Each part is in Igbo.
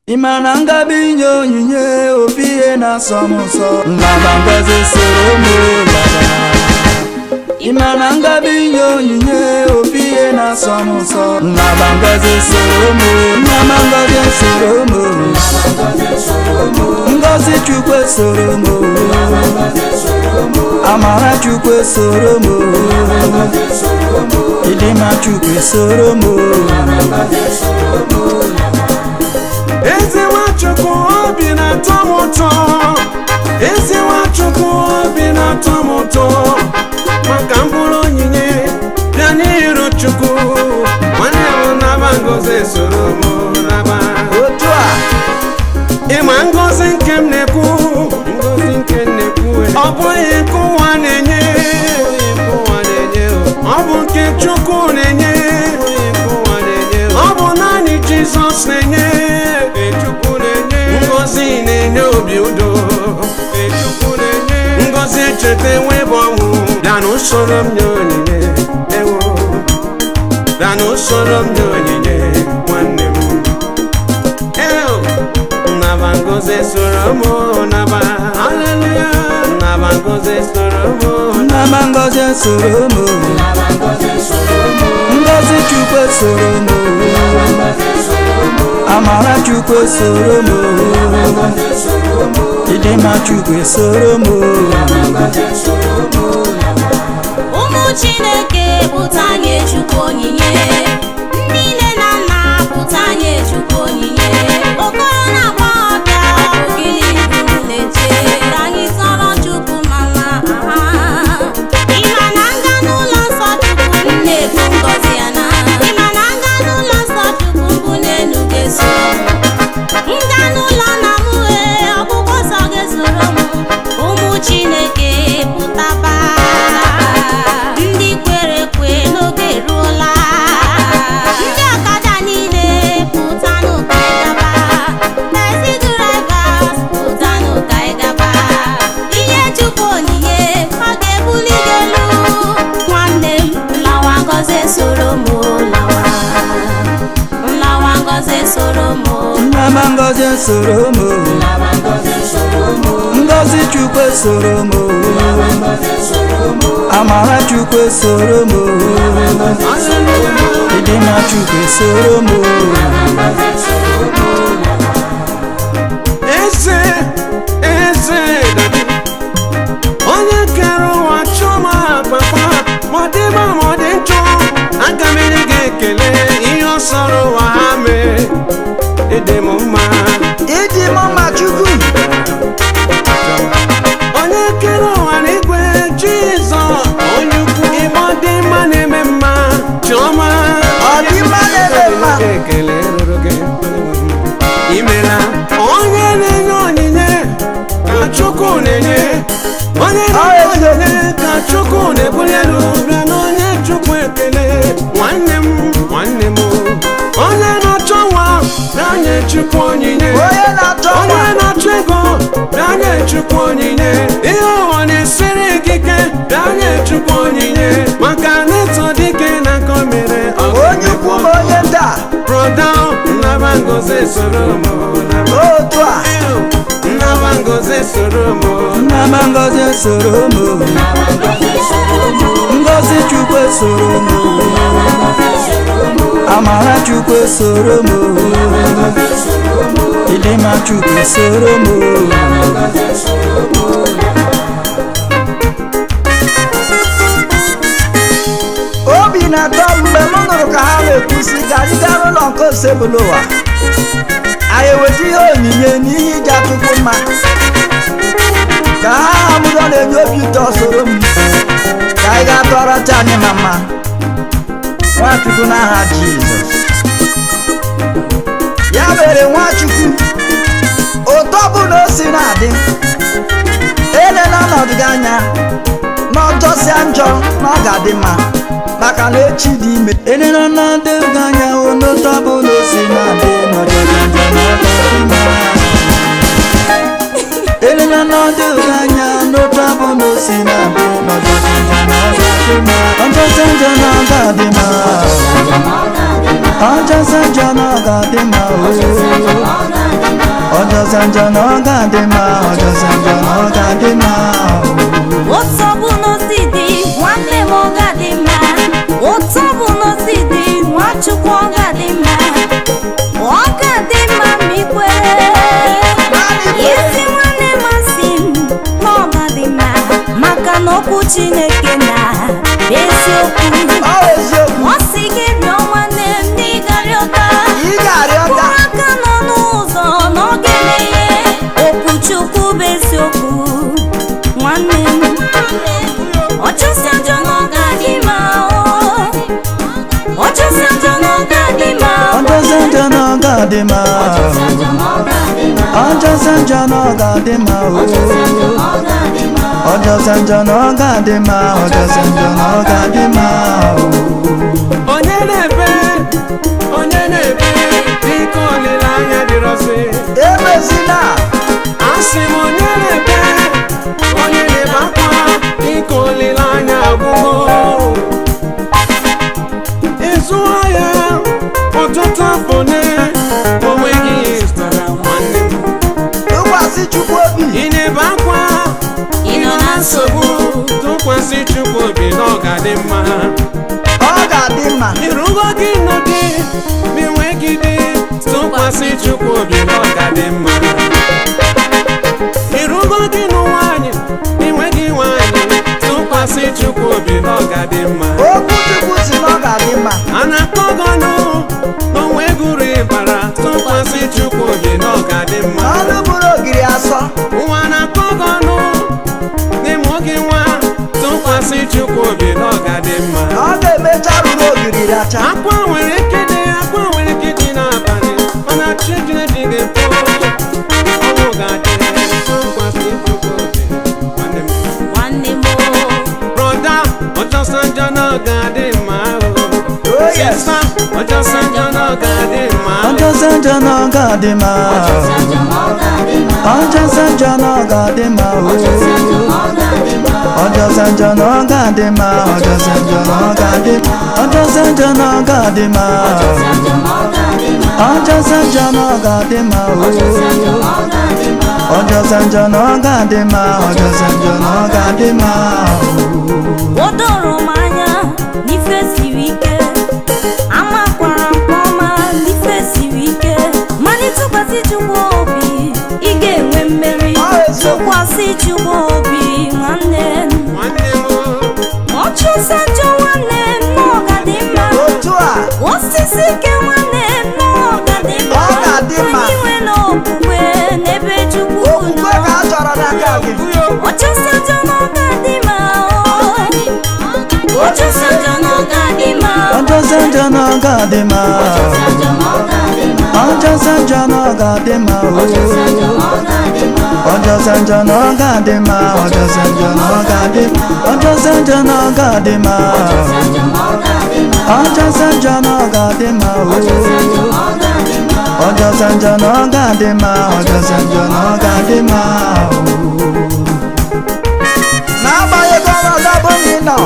Imana ngabinye onyinye opie na somuso Nlaba ngozi soro mo laba Imana ngabinye onyinye opie na somuso Nlaba ngozi soro mo Nama ngozi soro mo Ngozi Chukwu soro mo Amara Chukwu soro mo Idima Chukwu soro mo Ezi Nwachukwu obi na-atọ m ụtọ Ezi Nwachukwu obi na-atọ m ụtọ maka mkpụrụ onyinye bịa n'iru Chukwu nwanne m naba ngozi soro m naba otu a ịma ngozi nke m na-ekwu ngozi nke m na-ekwu ọ bụghị nke ụwa na-enye ọ bụ nke Chukwu na-enye ọ bụ naanị Jizọs na-enye Ngozi na-enye obi udo Ngozi echeta enwebe ọnwụ bịa n'usoro m nye onyinye ewo bịa n'usoro m nye onyinye nwanne m ewo nnaba Ngozi soro m naba haleluya nnaba Ngozi soro m Nnaba Ngozi soro m Ngozi Chukwu soro m Amara Chukwu soro m Idima Chukwu soro m Ụmụ Chineke pụta nye Chukwu onyinye ndị nne na nna pụta nye Chukwu onyinye okoro na-agba ọbịa ogili ibu na-eche ka anyị sọrọ Chukwu mama ịma na nga n'ụlọ nsọ Chukwu na-ebu ngọzi ya na ịma na nga n'ụlọ nsọ Chukwu bụ n'elu ga-eso nga n'ụlọ na mụ ọgwụgwọ nsọ ga-esoro m ụmụ Chineke pụtaba ndị kwere ekwe n'oge eruola ndị ọkada niile pụta n'ụka ịgaba taxi drivers pụta n'ụka ịgaba ihe Chukwu onyinye ọ ga-ebuli gị elu nwanne m lawa Ngozi soro m lawa Ngozi soro m Nnaba Ngozi soro m Ngozi Chukwu soro m Amara Chukwu soro m Idima Chukwu soro m eze onye kere ụwa chọma papa ma ọ dị mma ma ọ dị njọ aga m enye gị ekele ihe ọ sọrọ ụwa ha mee ịdị m mma Ịdị m mma Chukwu onye kere ụwa n'igwe Jizọs onye ukwu ime ọ dị mma na-eme mma chiọma Ọ dị mma na-eme mma. ekele ruru gị imela onye na-enye onyinye ka Chukwu na-enye onye na-enye onyinye ka Chukwu na-ebuli elu bịa na onye Chukwu ekele nwanne m onye na-achọ nwa na-anye Chukwu onyinye Onye na-achọ nwa. onye na-achọ ego na-anye Chukwu onyinye ihe ụwa na-esiri gị ike na-anye Chukwu onyinye maka na-eto dike na nke o mere onye ukwu ma onye nta broda Nnaba Ngozi soro m otu a Nnaba Ngozi soro m Nnaba Ngozi soro m Ngozi Chukwu soro m Amara Chukwu soro m Idima Chukwu soro m obi na-atọ m mgbe m nụrụ ka ha na-ekwusi ka anyị gaa n'ụlọ nke osebụlụ ụwa anyị eweta ihe onyinye n'ihe iji Chukwu mma ka ha amụrọ na-enye obi ụtọ soro m ka anyị gaa tọrọcha anyị ma mma Nwachukwu n'aha Jizọs ya mere Nwachukwu ụtọ bụ na o si na-adị elela ọnọdụ gị anya na ọjọsịa njọ na ọ ga-adị mma maka na echi dị ime elela ọnọdụ gị anya n'ụtọ bụ na o si na-adị na ọjọsịa njọ na ọ ga-adị mma elela ọnọdụ gị anya n'ụtọ bụ na o si na-adị na ọjọsịa njọ na ọ ga-adị mma ọjọsịa njọ na ọ ga-adị mma ọjọsịa njọ na ọ ga-adị mma ọjọsọ njọ na ọ ga-adị mma ọjọsọ njọ na ọ ga-adị mma otu ọbụla o si dị nwanne m ọ ga-adị mma otu ọbụla o si dị Nwachukwu ọ ga-adị mma ọ ga-adị mma ma i kwere ezi nwanne m asị m na ọ ga-adị mma maka na okwu Chineke na eziokwu ọ eziokwu ọ sị gị rịọ nwanne m na ị ga-arịọta ị ga-arịọta aka nọ n'ụzọ na ọ ga-emeghe okwu Chukwu bụ eziokwu nwanne m ọchụsị njọ na ọ ga-adị mma ọchụsị njọ na ọ ga-adị mma ọjọsọ njọ na ọ ga-adị mma ọjọsọ njọ na ọ ga-adị mma ọjọsọ njọ na ọ ga-adị mma ọjọsọ njọ na ọ ga-adị mma onye na-ebe dịka olileanya dịrọsị emezina asị m onye na-ebe akwa dịka olileanya agwụgo ịzụ ahịa ọtụtụ afọ onweghị zụtara nwanne m tụkwasị Chukwu obi ị na-ebe akwa ị nọ na nsogbu tụkwasị Chukwu obi na ọ ga-adị mma ọ ga-adị mma ịrụgo gị n'ụdị ma enweghị dị tụkwasị Chukwu obi na ọ ga-adị mma ịrụgo gị n'ụwaanyị enweghị nwaanyị tụkwasị Chukwu obi na ọ ga-adị mma okwu Chukwu si na ọ ga-adị mma a na-akọ gọnụ n'onwe gụrụ ịbara tụkwasị Chukwu obi na ọ ga-adị mma ọnụ bụrụ ogiri asọ ụwa na-akọ gọnụ n'ime oge nwa tụkwasị Chukwu obi na ọ ga-adị mma ọ ga-emecha ruru ogiri racha akwa nwere ike dị n'abalị mana Chineke ga-ekwu ọnwụ ga-adị tụkwasị Chukwu obi nwanne m broda ọjọsọ njọ na ọ ga-adị mma Oh, yes. sista ọjọsọ njọ na ọ ga-adị mma ọjọsọ njọ na ọ ga-adị mma ọjọsọ njọ na ọ ga-adị mma ọjọsọ njọ na ọ ga-adị mma ọjọsọ njọ na ọ ga-adị ọjọsọ njọ na ọ ga-adị mma ọjọsọ njọ na ọ ga-adị mma ọjọsọ njọ na ọ ga-adị mma ọjọsọ njọ na ọ ga-adị mma o doro m anya n'ife siri ike amakwara nke ọma n'ife siri ike mana ịtụkwasị Chukwu obi ị ga-enwe mmeri tụkwasị Chukwu obi nwanne m ọchụsọ njọ nwanne m na ọ ga-adị mma otu a osisi ike nwanne m na ọ ga-adị mma Ọ ga-adị mma. anyị nwere okwukwe n'ebe Chukwu nọ okwukwe ka a chọrọ n'aka gị ọchụsọ njọ na ọ ga-adị mma ọchụsọ njọ na ọ ga-adị mma ọjọsọ njọ na ọ ga-adị mma ọjọsọ njọ na ọ ga-adị mma ọjọsọ njọ na ọ ga-adị mma ọjọsọ njọ na ọ ga-adị ọjọsọ njọ na ọ ga-adị mma ọjọsọ njọ na ọ ga-adị mma ọjọsọ njọ na ọ ga-adị mma ọjọsọ njọ na ọ ga-adị mma n'agbanyeghị ọnọdụ ọbụla ị nọ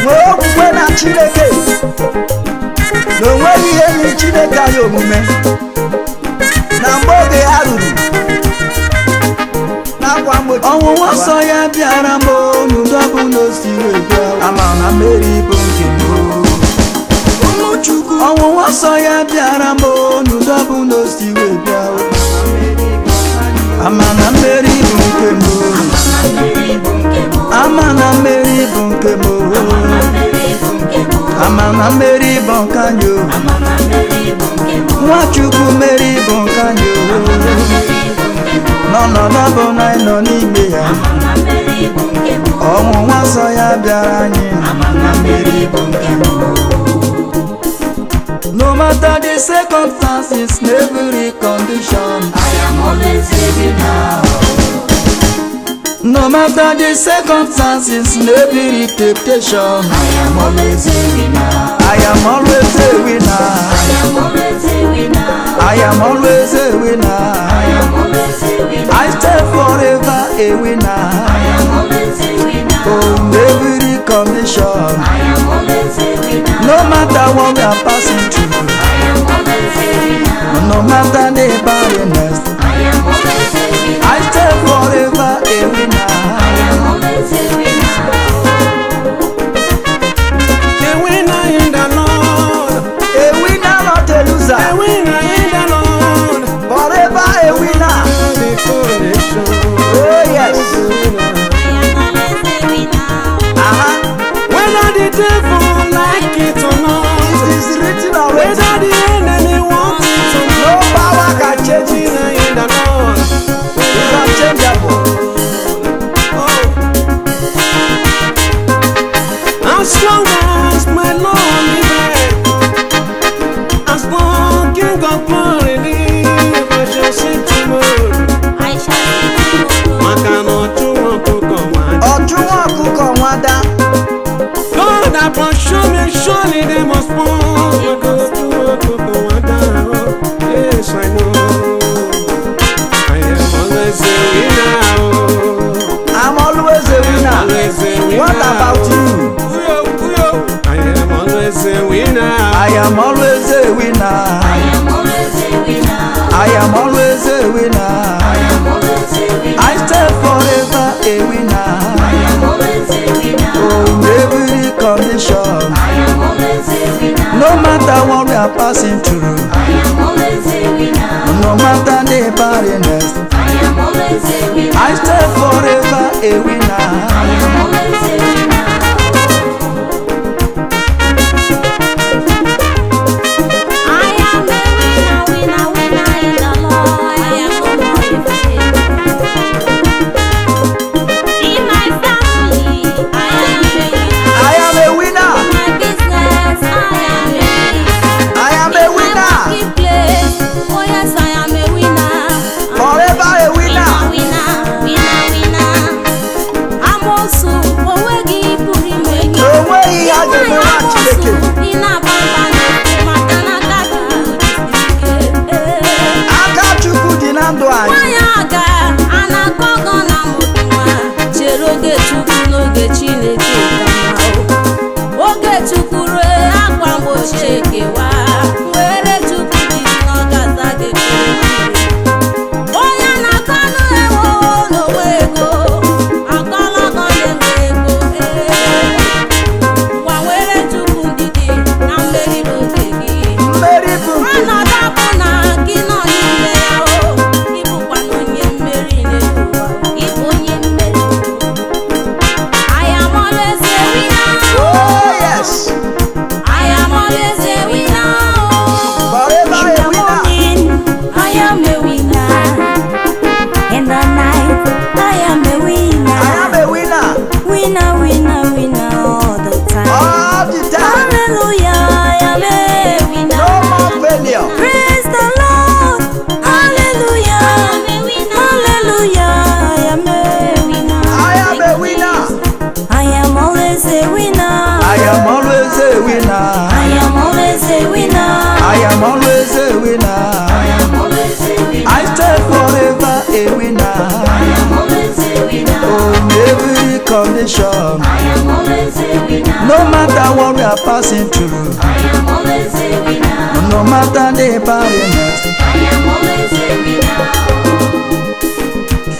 nwee okwukwe na Chineke na onweghị ihe nye Chineke anyị omume na mgbe oge ya ruru n'akwa mgbochi ọnwụnwa nsọ ya bịara m n'ụdọ bụ na o si wee bịa ama na mmeri bụ nke m ụmụ Chukwu ọnwụnwa nsọ ya bịara m n'ụdọ bụ na o si wee bịa ama na mmeri bụ nke m ama na mmeri bụ nke m ama na mmeri bụ nke anyị Nwachukwu mmeri bụ nke anyị n'ọnọdụ bụ na anyị nọ n'ime ya ọnwụnwa nsọ ya bịara anyị no matter the circumstances in every condition I am always ready now. no matter the circumstances in every temptation I am always a winner. I am always a winner I am always a winner. I am always a winner I am always a winner. I stay forever a winner I am always a winner. in every condition I am always a winner. no matter what we are passing through I am always a winner. No matter the barrenness, I am always a winner. I stay forever a winner. I am always a winner. A winner in the Lord. A winner, not a A loser. winner in the Lord. Forever a winner. The connection. Oh yes. I am always a winner. Whether the devil like it or not, It is written already. whether the enemy wants it or No not, power can change it. winner in the Lord. It's unchangeable. As long as my Lord liveth, as long King of glory live, I shall see tomorrow. I shall see tomorrow. Maka na ọchụ ọkụkọ nwanyị. Ọchụ nwa ọkụkọ nwada. God has shown me surely they must fall. Maka ọchụ ọkụkọ nwada. Yes, I know. I am always a winner. I'm always a winner. Always a winner. What about you? I am always a winner. I am always a winner. I am always a winner. I am always a winner. I am always a winner. I stay forever a winner. I am always a winner. Oh, in every condition. I am always a winner. No matter what we are passing through. I am always a winner. No matter the barrenness. I am always a winner. I stay forever a winner. I am always a winner. I am a winner, winner, winner in the Lord. I am a winner. In my family, I am a winner. I am a winner. In my business, I am a winner. I am a In my winner. working place, oh yes, I am a winner. Forever a winner. Winner, winner, winner. Amosu, onweghị pụrụ ime gị. O nweghị ihe a ga-eme nwa Chineke. Ị na-abamba n'okwu maka na aka Chukwu dị ike. Aka Chukwu dị na ndụ anyị. Nwanyị aga a na-akọ ọgọ na mụrụ nwa. Chere oge Chukwu n'oge Chineke ka mma. Oge Chukwu rue akwa mgbochi ekewa. Were Chukwu dị na ọ ga-aza gị ekpere. Onye na-akọ anụ ewo n'onwe ego. Akọla ọgọ na-enwe ego. Gwa were Chukwu ndidi na mmeri n'oge gị. Mmeri bụ nke gị. Ọnọdụ bụ na gị nọ n'ime ya o. Ị bụkwa na onye mmeri n'elu ụwa. Ị bụ onye mmeri. I am always a winner. Oh yes. I am always a winner. Forever In a the winner. morning, I am a winner. In the night, I am a winner. I am a winner. Winner, winner, winner all the time. All the time. Hallelujah, I am a winner. No more failure. Praise the Lord. Hallelujah. Hallelujah, I am a winner. I am a winner. I am always a winner. I am always a winner. I am always a winner. I am always a winner. I am always a winner. I stay forever a winner. I am always a winner. Oh, in every condition. I am always a winner. No matter what we are passing through. I am always a winner. No matter the barrenness. I am always a winner.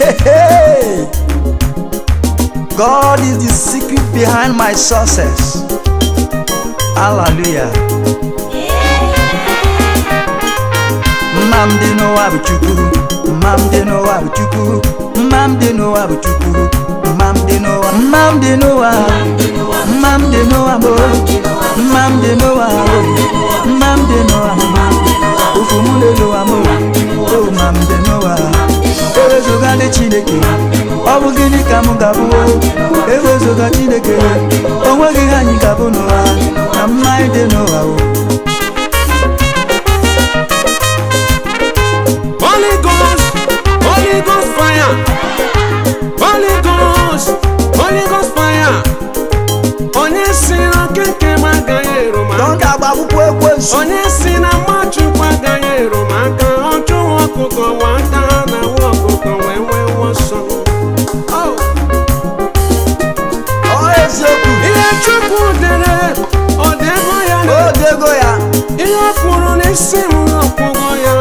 Hey, hey. God is the secret behind my success. Hallelujah. Mamdi no abuchuku, mamdi no abuchuku, mamdi no abuchuku, mamdi no abo, mamdi no abo, mamdi no abo, ufumule lo amo, oh mamdi no abo. Ewezuga Chineke, ọ bụ gịnị ka m ga-abụ? Ewezuga Chineke, o nweghị ihe anyị ga-abụ n'ụwa, na mma dị n'ụwa o. Holy Ghost, Holy Ghost fire. Holy Ghost, Holy Ghost fire. Onye si na okeke m agaghị eru m aka. Dọnda agbagbukwụ ekwensu. Onye si na Nwachukwu agaghị eru m aka. Ọchụ ọkụkọ nwata na nwa ọkụkọ wee nwee ọsọ. Oh. Ọ eziokwu. Ihe Chukwu dere, ọ dego ya. O dego ya. Ihe ọ kwuru n'isi m, ọ kwụgo ya.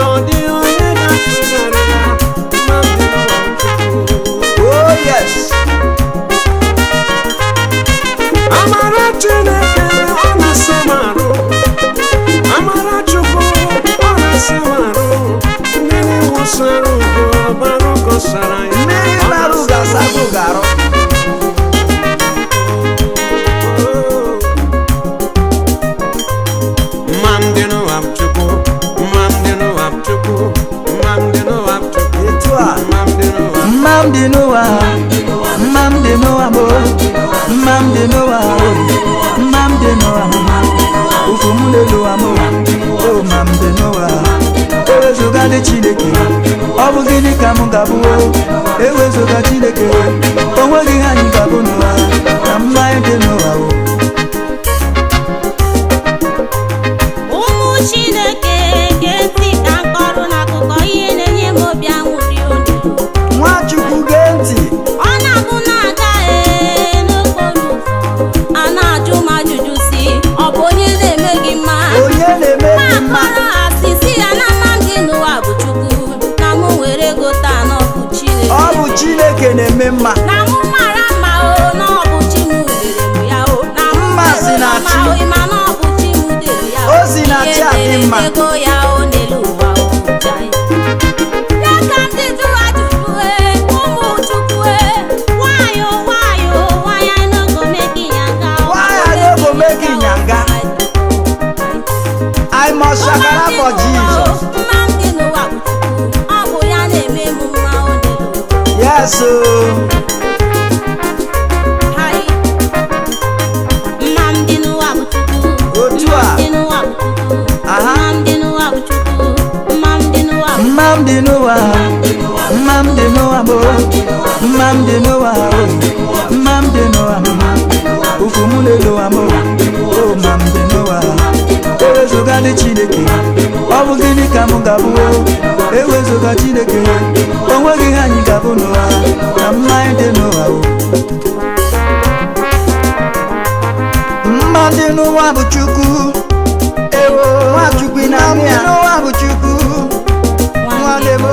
Mamde Noah, Mamde Noah, Ufumule Loamo, oh Mamde Noah, Ewezoga de Chineke, Obugini Kamungabu, Ewezoga Chineke, Owagi Hani Gabu Noah, Mamde Noah. Ụmụ Chineke ga-eti ka mkpọrọ n'akụkọ ihe na-enye m obi aṅụrị olu. Nwachukwu ga-eti. Ọ na-abụ na-aga n'okporo ụzọ, a na-ajụ m ajụjụ si, ọ bụ onye na-eme gị mma? Onye na-eme gị mma? Ma akpọrọ asịsị ya na Mamde Noah bụ Chukwu, na mụ were gota na ọ bụ Chineke. Ọ bụ Chineke na-eme mma. Na mụ mara mma o, na ọ bụ Chi m dere m ya o. Na mụ Mma si na mara Chi. mma o, ịma na ọ bụ Chi m dere ya o. O si na Chi adị mma. Ihe ego ya o n'elu ụwa o jai. Ya ka m dị jụ ajụjụ ụmụ Chukwu why o why o why I no go make ịnyanga o? Why I no go make ịnyanga? I must shakara for Jesus. Mamde Noah bụ Chukwu, ọ bụ ya na-eme m mma o n'elu ụwa. Yes, Hai. Mamde Noah bụ Chukwu. Otu a. Mamde Noah bụ Chukwu. Aha. Mamde Noah bụ Chukwu. Mamde Noah bụ Mamde Noah, Mamde Noah, Mamde Noah, Mamde Noah, Ufumule Loamo, oh Mamde Noah, Ewezoga de Chineke, Obugini Kamungabu, Ewezoga Chineke, Owagi Hani Gabu Noah, Mamde Noah. Mamde Noah bụ Chukwu, Nwachukwu na Noah bụ Chukwu. Nwadebo,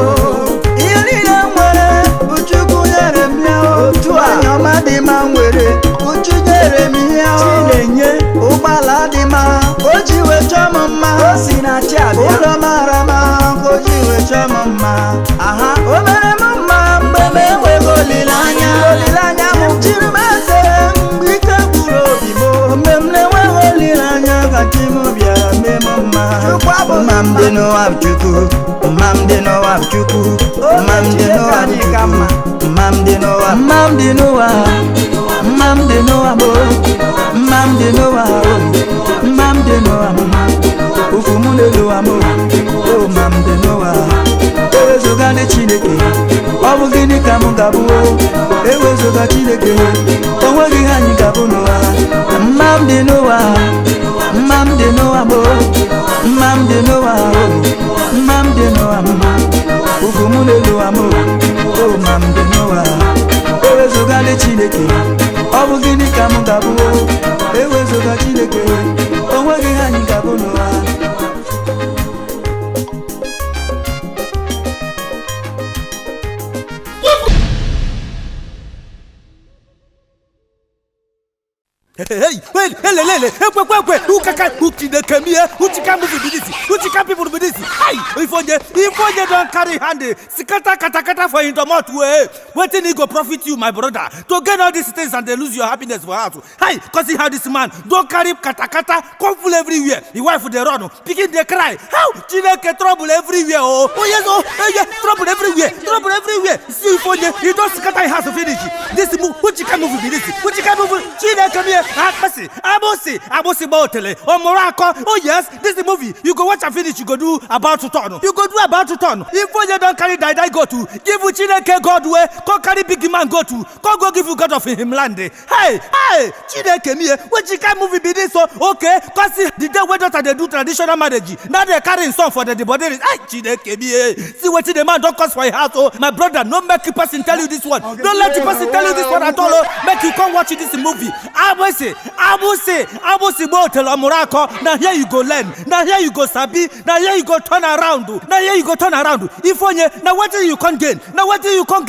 ihe niile nwere Uchukwu nyere m ya otu a. Onye ọma dị mma nwere Uchu nyere m ihe Chi na-enye ụgbọala dị mma o ji wee chọọ m mma. O si na Chi abịa. Ụlọ mara mma ka o ji wee chọọ m mma. Aha, o mere m mma mgbe m enweghị olileanya. Olileanya m jiri m eze mgbe ike gwụrụ obi m. Mgbe m na-enweghị olileanya ka Chi m bịara mee m mma. Mamde Noah bụ Chukwu. Mamde Noah bụ Chukwu. Mamde Noah bụ Chukwu. Mamde Noah. Mamde Noah. Mamde Noah bụ. Mamde Noah. Mamde Noah. Ufumule Loamo. Oh Mamde Noah. Ewezoga de Chineke. Ọ bụ gịnị ka m ga-abụ? Ewezoga Chineke. O nweghị ihe anyị ga-abụ n'ụwa. Mamde Noah. Mamde Noah bụ. Mamde Noah. Mamde Noah, Ufumule Loamo, oh Mamde Noah, Ewezoga de Chineke, ọ bụ gịnị ka m ga-abụ? Ewezoga Chineke, o nweghị ihe anyị ga-abụ n'ụwa. Hey, kwe, who Chineke me, who Chika move with this, who Chika people with this. Hey, if you don't carry handy, sikata katakata for him to mouth way. What thing he go profit you, my brother, to get all these things and they lose your happiness for house. Hey, cause he had this man, don't carry katakata, come full everywhere. The wife with the run, picking the cry. How Chineke trouble everywhere, oh yes, trouble everywhere. See if you don't scatter house of energy. This move, who Chika move with this, who Chika move, Chineke me. Abosi Botele or Morocco. Oh yes, this is the movie. You go watch and finish. You go do about to turn. If you don't carry die go to give you Chineke God way. Go carry big man go to. Go give you God of him land. Hey, Chineke me. What Chika movie be this? So okay, cause the day when daughter they do traditional marriage. Now they carrying son for the body. Hey, Chineke me. See what the man don't cost for a house. Oh, my brother, no make a person tell you this one. Okay, don't let the person tell you this one at all. Make you come watch this movie. Abosi Botel or Morocco. Now here you go learn. Now here you go sabi. Now here you go turn around. If only now what do you can gain? Now what do you can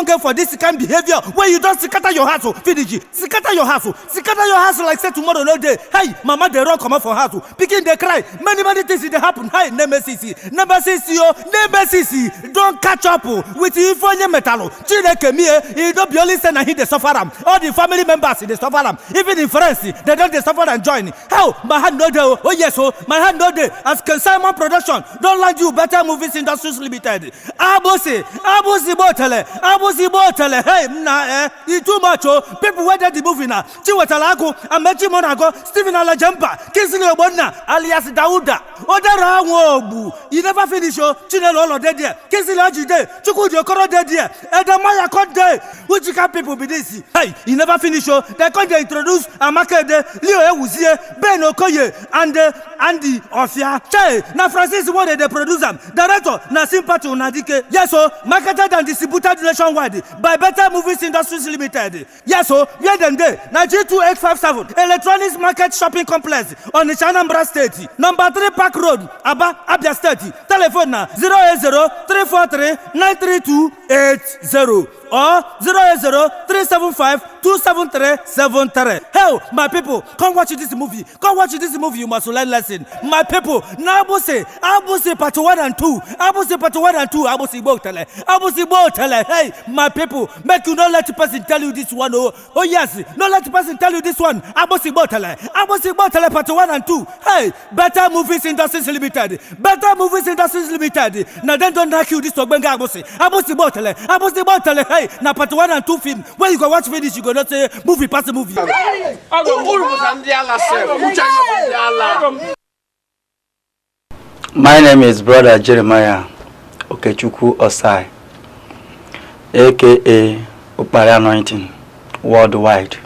gain for this kind of behavior where you don't scatter your house? Finish it. Scatter your house like say tomorrow no day. Hey, mama they run come out for house. Picking they cry. Many things they happen. Hey, nemesis. Don't catch up with the Ifonye metal. Chineke me, he don't be only say na he the suffer. All the family members in the suffer. am. Even in France, they don't suffer and join. How? My hand no day. Oh yes, oh my hand no day. As Consignment Production, don't land you Better Movies Industries Limited. Abosi botele. Hey, it's too much. Oh, people waited the movie now. Chiwatalago, Amechi Monago, Stephen Alajampa, Kingsley Obona, alias Dauda. Odara Wobu. You never finish. Oh, Chinelo dead there. Kingsley Ajide, Chukudio Koro dead there. Edamaya Code Day. Which can people be this? Hey, you never finish. Oh, they can't introduce Amakede, Leo Ewuzie, Ben Okoye, and Andy Ofia. Che, na Francis Wode, the producer, director, na Sympathy Unadike. Yes, so marketed and distributed nationwide by Better Movies Industries Limited. Yes, so where them there? Na G2857 Electronics Market Shopping Complex on the Anambra State, number 3 Park Road, Aba, Abia State. Telephone na 080-343-93280 or 080-375-27373. Hell, my people, come watch this movie. Come watch this movie. You must learn lesson. My people, now Abuse part 1 and 2. Abuse part 1 and 2. Abuse Botele. Hey, my people, make you not let the person tell you this one. Oh yes, not let the person tell you this one. Abuse Botele part 1 and 2. Hey, Better Movies Industries Limited. Better Movies Industries Limited. Now then don't knock you this to Benga Abuse Botele. Hey, now part 1 and 2 film. When you go watch finish, you go not say movie pass the movie. My name is Brother Jeremiah Okechukwu Osai, aka Ukpara Anointing, worldwide,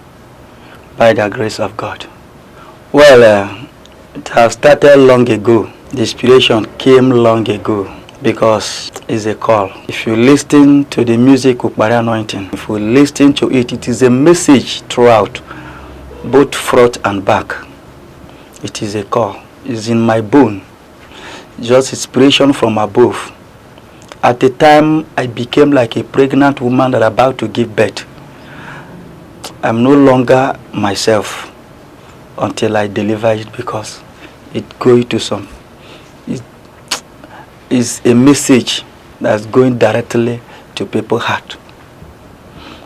by the grace of God. Well, it has started long ago. The inspiration came long ago because it's a call. If you listen to the music Ukpara Anointing, if you listen to it, it is a message throughout, both front and back. It is a call. It's in my bone. Just inspiration from above. At the time, I became like a pregnant woman that about to give birth. I'm no longer myself until I deliver it, because it going to some. It is a message that's going directly to people's heart.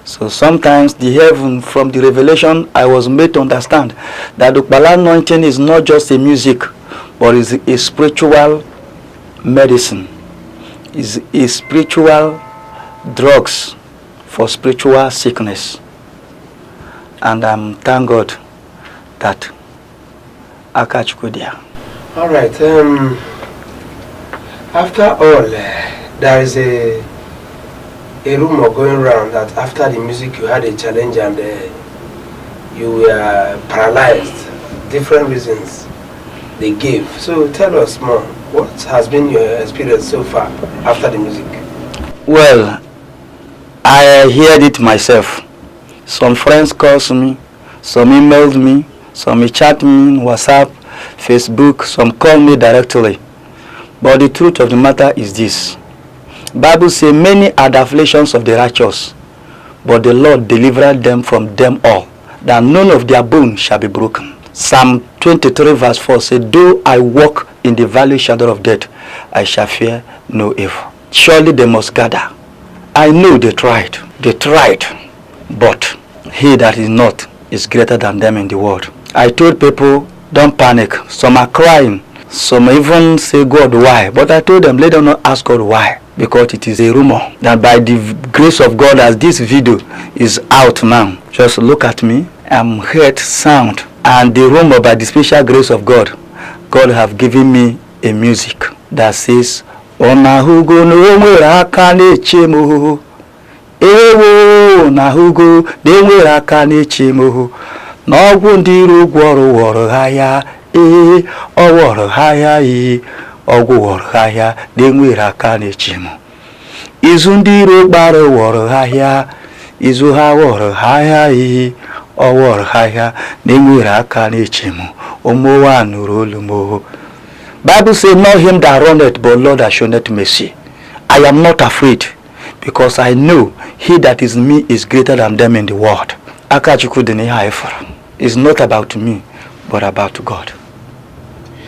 So sometimes the heaven, from the revelation, I was made to understand that the Ukpara Anointing is not just a music, but is a spiritual medicine. Is a spiritual drugs for spiritual sickness. And thank God that I catch good there. All right. After all, there is a rumor going around that after the music you had a challenge and you were paralyzed. Different reasons they gave. So tell us more. What has been your experience so far after the music? Well, I heard it myself. Some friends called me, some emailed me, some chat me on WhatsApp, Facebook, some called me directly. But the truth of the matter is this. Bible says many are the afflictions of the righteous, but the Lord delivered them from them all, that none of their bones shall be broken. Psalm 23 verse 4 says, though I walk in the valley shadow of death, I shall fear no evil. Surely they must gather. I know they tried, but he that is not is greater than them in the world. I told people, don't panic. Some are crying, some even say, God, why? But I told them, let them not ask God why, because it is a rumor that by the grace of God, as this video is out now, just look at me, I'm heard sound, and the rumor by the special grace of God, God have given me a music that says, Ona hugo no nwere aka na-eche m oho. Ewo na hugo na nwere aka na-eche m oho. Na ọgwụ ndị iro gwọrọ wọrọ ha ya. Ọ wọrọ ha ya. Ọgwụ wọrọ ha ya na nwere aka na-eche m. Izu ndị iro gbara wọrọ ha ya. Izu ha wọrọ ha ya. Ọ wọrọ ha ya na nwere aka na-eche m. Omowa nụrụ olu m oho. Bible says, not him that runneth, but Lord that showeth mercy. I am not afraid, because I know he that is in me is greater than them in the world. It's not about me, but about God.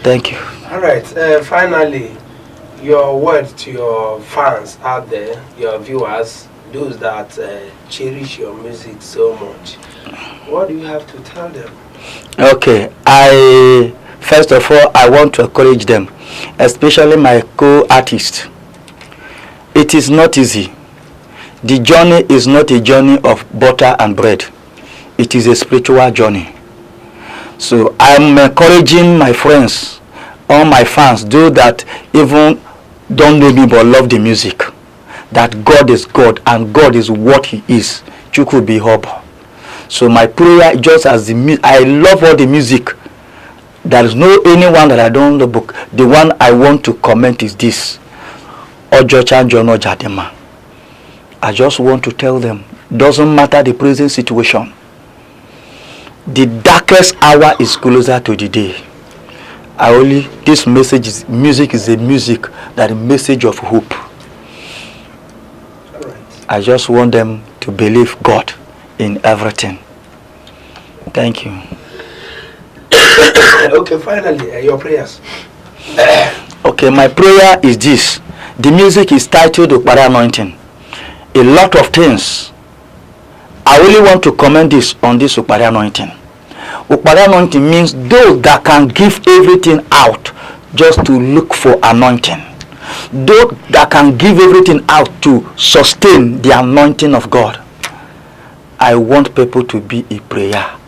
Thank you. All right. Finally, your word to your fans out there, your viewers, those that cherish your music so much. What do you have to tell them? Okay, first of all, I want to encourage them, especially my co-artists. It is not easy. The journey is not a journey of butter and bread. It is a spiritual journey. So I'm encouraging my friends, all my fans, those that even don't know me but love the music, that God is God and God is what He is. Chukwu be hope. So my prayer, just as I love all the music. There is no anyone that I don't know book. The one I want to comment is this. Ojo Chanjono Jadema. I just want to tell them, doesn't matter the present situation. The darkest hour is closer to the day. This message is music is a music that is a message of hope. I just want them to believe God in everything. Thank you. Okay, finally, your prayers. Okay, my prayer is this. The music is titled Okpara Anointing. A lot of things. I really want to comment this on this Okpara Anointing. Okpara Anointing means those that can give everything out just to look for anointing. Those that can give everything out to sustain the anointing of God. I want people to be in prayer.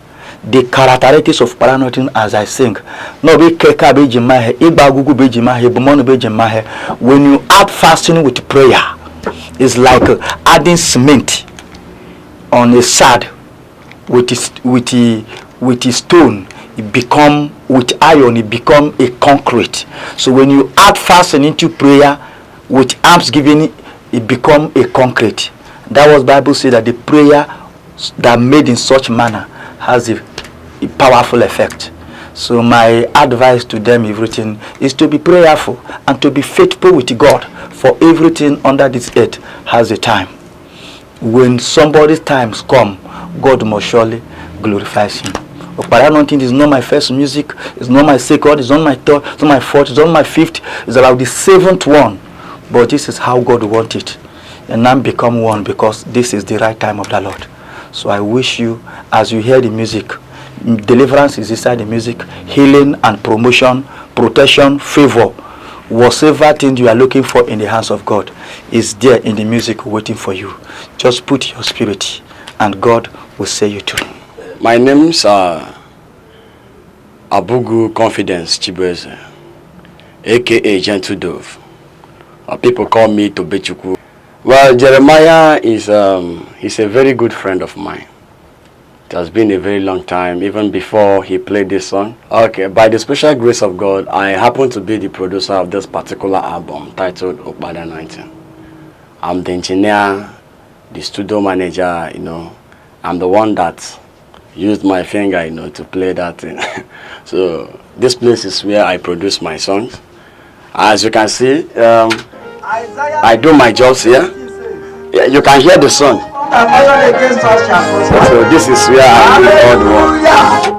The characteristics of Okpara Anointing as I sing. No be keka beji mahe, igba gugu beji mahe, bumono beji mahe. When you add fasting with prayer, it's like adding cement on a sand with a stone. It become with iron. It become a concrete. So when you add fasting into prayer with alms giving, it become a concrete. That was Bible say that the prayer that made in such manner has a powerful effect. So my advice to them, everything, is to be prayerful and to be faithful with God, for everything under this earth has a time. When somebody's times come, God must surely glorifies Him. Okpara Anointing is not my first music, it's not my second, it's not my third, it's not my fourth, it's not my fifth, it's about the seventh one. But this is how God wants it. And now become one because this is the right time of the Lord. So I wish you, as you hear the music, deliverance is inside the music, healing and promotion, protection, favor, whatever thing you are looking for in the hands of God is there in the music waiting for you. Just put your spirit and God will say you too. My name's Abugu Confidence Chibueze, aka Gentle Dove. People call me Tobechukwu. Well, Jeremiah is he's a very good friend of mine. It has been a very long time, even before he played this song. Okay, by the special grace of God, I happen to be the producer of this particular album titled Okpara Anointing. I'm the engineer, the studio manager, I'm the one that used my finger, to play that thing. So this place is where I produce my songs. As you can see, I do my jobs here. Yeah, you can hear the song. So this is where I do all the work.